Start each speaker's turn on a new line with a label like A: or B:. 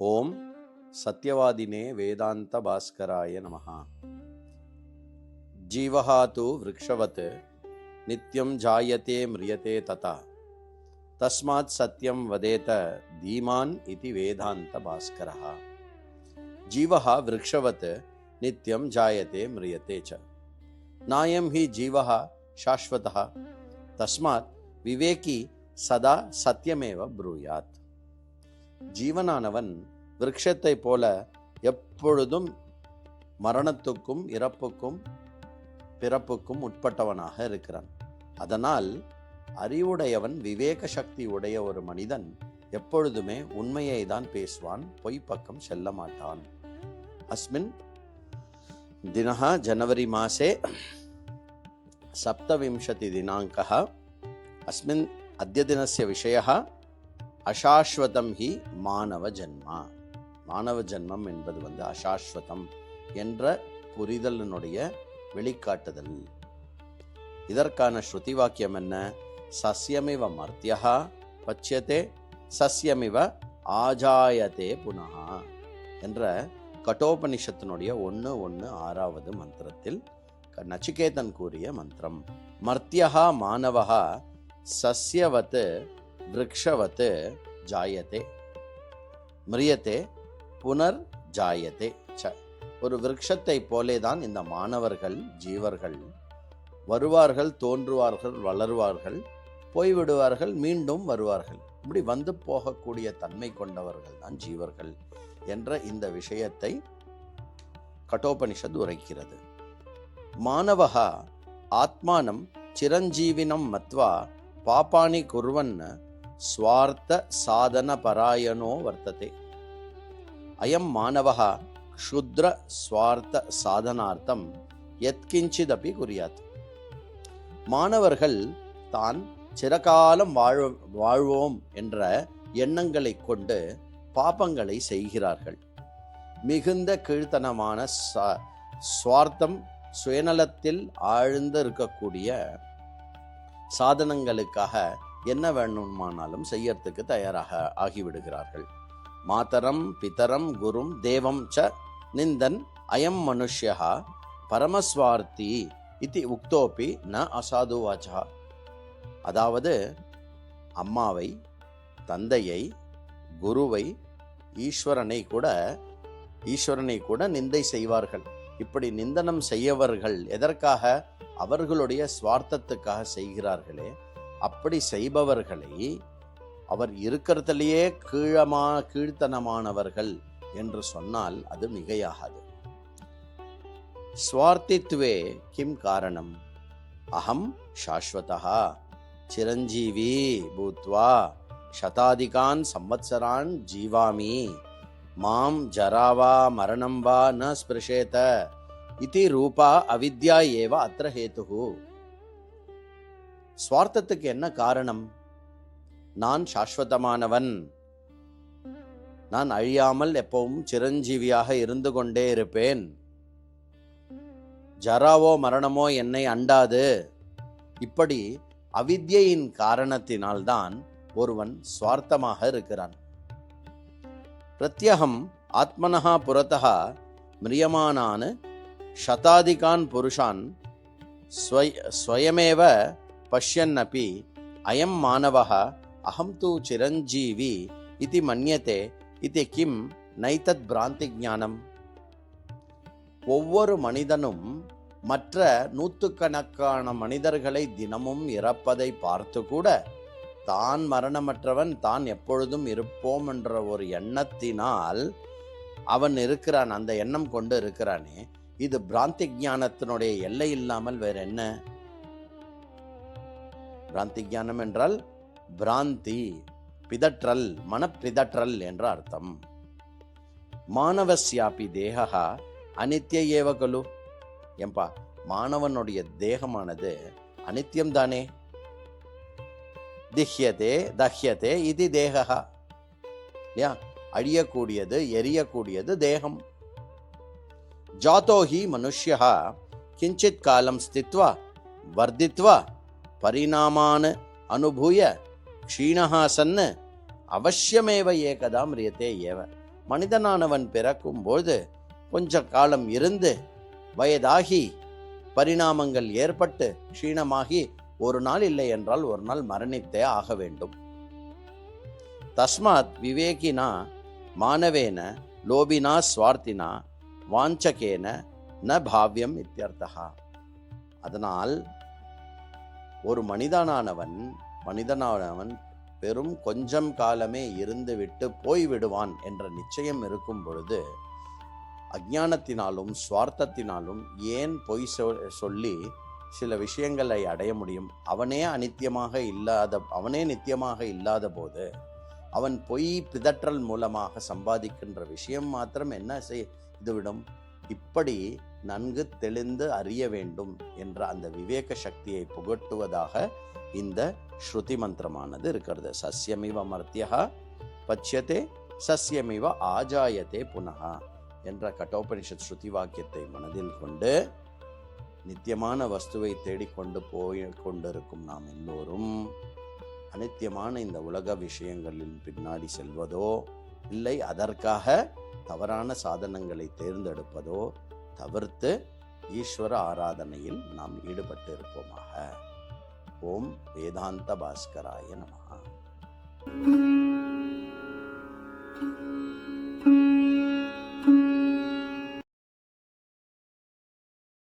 A: ஓம் சத்யவாதினே வேதாந்த பாஸ்கராய நமஹ. ஜீவஹா து விருக்ஷவத் நித்யம் ஜாயதே மிரியதே ததா தஸ்மாத் சத்யம் வதேத தீமான் இதி வேதாந்த பாஸ்கரஹ. ஜீவஹா விருக்ஷவத் நித்யம் ஜாயதே மிரியதே ச நாயம் ஹி ஜீவஹா சாஸ்வதஹ தஸ்மாத் விவேகி சதா சத்யமேவ ப்ரூயாத். ஜீவனானவன் விருட்சத்தை போல எப்பொழுதும் மரணத்துக்கும் இறப்புக்கும் பிறப்புக்கும் உட்பட்டவனாக இருக்கிறான். அதனால் அறிவுடையவன், விவேக சக்தி உடைய ஒரு மனிதன் எப்பொழுதுமே உண்மையை தான் பேசுவான், பொய்ப்பக்கம் செல்ல மாட்டான். அஸ்மின் தினஹ ஜனவரி மாசே சப்தவிம்சதி தினாங்கः. அஸ்மின் அத்ய தினஸ்ய விஷயः அசாஸ்வதம் ஹி மானவ ஜன்மா. மானவ ஜன்மம் என்பது அசாஸ்வதம் என்ற புரிதலினுடைய வெளிக்காட்டுதல். இதற்கான ஸ்ருதி வாக்கியம் என்ன? சஸ்யமிவ மர்த்யஹா பச்யதே சஸ்யமிவ ஆஜாயதே புனஹ என்ற கட்டோபனிஷத்தினுடைய 1:6 மந்திரத்தில் நச்சிகேதன் கூறிய மந்திரம். மர்த்யஹா மானவஹா சஸ்யவத் விருக்ஷவத் ஜாயதே மிரியதே புனர் ஜாயதே ச. ஒரு விருட்சத்தை போலேதான் இந்த மாணவர்கள், ஜீவர்கள் வருவார்கள், தோன்றுவார்கள், வளருவார்கள், போய்விடுவார்கள், மீண்டும் வருவார்கள். இப்படி வந்து போகக்கூடிய தன்மை கொண்டவர்கள் தான் ஜீவர்கள் என்ற இந்த விஷயத்தை கட்டோபனிஷத் உரைக்கிறது. மாணவஹா ஆத்மானம் சிரஞ்சீவினம் மத்வா பாபானி குர்வன் ஸ்வார்த்த சாதன பராயணோ வர்த்ததே. அயம் மாணவः க்ஷுத்ர ஸ்வார்த்த சாதனார்த்தம் யத்கிஞ்சிதபி குர்யாத். மாணவர்கள் தான் சிறகாலம் வாழ்வோம் என்ற எண்ணங்களை கொண்டு பாபங்களை செய்கிறார்கள். மிகுந்த கீழ்த்தனமான ஸ்வார்த்தம், சுயநலத்தில் ஆழ்ந்து இருக்கக்கூடிய சாதனங்களுக்காக என்ன வேணுமானாலும் செய்யறதுக்கு தயாராக ஆகிவிடுகிறார்கள். மாதரம் பிதரம் குரும் தேவம் ச நிந்தன் அயம் மனுஷ்யா பரமஸ்வார்த்தி இதி உக்தோபி ந அசாது வாச்சா. அதாவது அம்மாவை, தந்தையை, குருவை, ஈஸ்வரனை கூட நிந்தை செய்வார்கள். இப்படி நிந்தனம் செய்யவர்கள் எதற்காக? அவர்களுடைய சுவார்த்தத்துக்காக செய்கிறார்களே. அப்படி செய்பவர்களை அவர் இருக்கிறதுலேயே கீழ்த்தனமானவர்கள் என்று சொன்னால் அது மிகையாகாது. ஸ்வார்த்தித்வே கிம் காரணம்? அகம் சாஸ்வதா சிரஞ்சீவி பூத்வா சதாதிகான் சம்வத்சரான் ஜீவாமி மாம் ஜராவா மரணம் வா ந ஸ்பிருஷேத இதி ரூபா அவித்யா ஏவ அத்ர ஹேதுஹு. ஸ்வார்த்தத்துக்கு என்ன காரணம்? நான் சாஸ்வதமானவன், நான் அழியாமல் எப்பவும் சிரஞ்சீவியாக இருந்து கொண்டே இருப்பேன், ஜராவோ மரணமோ என்னை அண்டாது. இப்படி அவித்யின் காரணத்தினால்தான் ஒருவன் சுவார்த்தமாக இருக்கிறான். பிரத்யகம் ஆத்மனஹா புரதஹ மிரியமானான் சதாதிகான் புருஷான் ஸ்வயமேவ பஷ்யன்னபி அயம் மானவஹ அஹம் து சிரஞ்சீவி இதி மன்யதே இதி கிம் நைதத் பிராந்தி ஞானம். ஒவ்வொரு மனிதனும் மற்ற நூற்றுக்கணக்கான மனிதர்களை தினமும் இறப்பதை பார்த்து கூட தான் மரணமற்றவன், தான் எப்பொழுதும் இருப்போம் என்ற ஒரு எண்ணத்தினால் அவன் இருக்கிறான். அந்த எண்ணம் கொண்டு இருக்கிறானே, இது பிராந்தி ஞானத்தினுடைய எல்லை இல்லாமல் வேற என்ன? பிராந்தி ஞானம் என்றால் பிராந்தி, பிதற்றல், மனப்பிதற்றல் என்ற அர்த்தம். மானவஸ்யாபி தேகா அனித்ய ஏவ கலு. ஏம்பா, மாணவனுடைய தேகமானது அனித்தியம் தானே. திஹ்யதே தஹ்யதே இது தேகா. அழியக்கூடியது, எரியக்கூடியது தேகம். ஜாதோஹி மனுஷ்யா கிஞ்சித் காலம் ஸ்தித்வா வர்தித்வா பரிணாமான் அனுபூய க்ஷீணஹா சன்னு அவசியமேவ ஏகதா மிரியதே ஏவ. மனிதனானவன் பிறக்கும்போது கொஞ்ச காலம் இருந்து வயதாகி பரிணாமங்கள் ஏற்பட்டு க்ஷீணமாகி ஒரு நாள் இல்லை என்றால் ஒரு நாள் மரணித்தே ஆக வேண்டும். தஸ்மாத் விவேகினா மானவேன லோபினா ஸ்வார்த்தினா வாஞ்சகேன ந பாவ்யம் இத்யர்த்தா. அதனால் ஒரு மனிதனானவன் வெறும் கொஞ்சம் காலமே இருந்துவிட்டு போய்விடுவான் என்ற நிச்சயம் இருக்கும் பொழுது அஞ்ஞானத்தினாலும் சுவார்த்தத்தினாலும் ஏன் பொய் சொல்லி சில விஷயங்களை அடைய முடியும்? அவனே நித்தியமாக இல்லாத போது அவன் பொய் பிதற்றல் மூலமாக சம்பாதிக்கின்ற விஷயம் மாத்திரம் என்ன செய்துவிடும்? இப்படி நன்கு தெளிந்து அறிய வேண்டும் என்ற அந்த விவேக சக்தியை புகட்டுவதாக இந்த ஸ்ருதி மந்திரமானது இருக்கிறது. சஸ்யமிவ மர்த்தியா பச்சியதே சஸ்யமிவ ஆஜாயத்தே புனகா என்ற கட்டோபனிஷத் ஸ்ருதி வாக்கியத்தை மனதில் கொண்டு நித்தியமான வஸ்துவை தேடிக்கொண்டு கொண்டிருக்கும் நாம் எல்லோரும் அநித்தியமான இந்த உலக விஷயங்களின் பின்னாடி செல்வதோ இல்லை அதற்காக தவறான சாதனங்களை தேர்ந்தெடுப்பதோ தவிர்த்து ஈஸ்வர ஆராதனையில் நாம் ஈடுபட்டு இருப்போமாக. ஓம் வேதாந்த பாஸ்கராய நமஹ.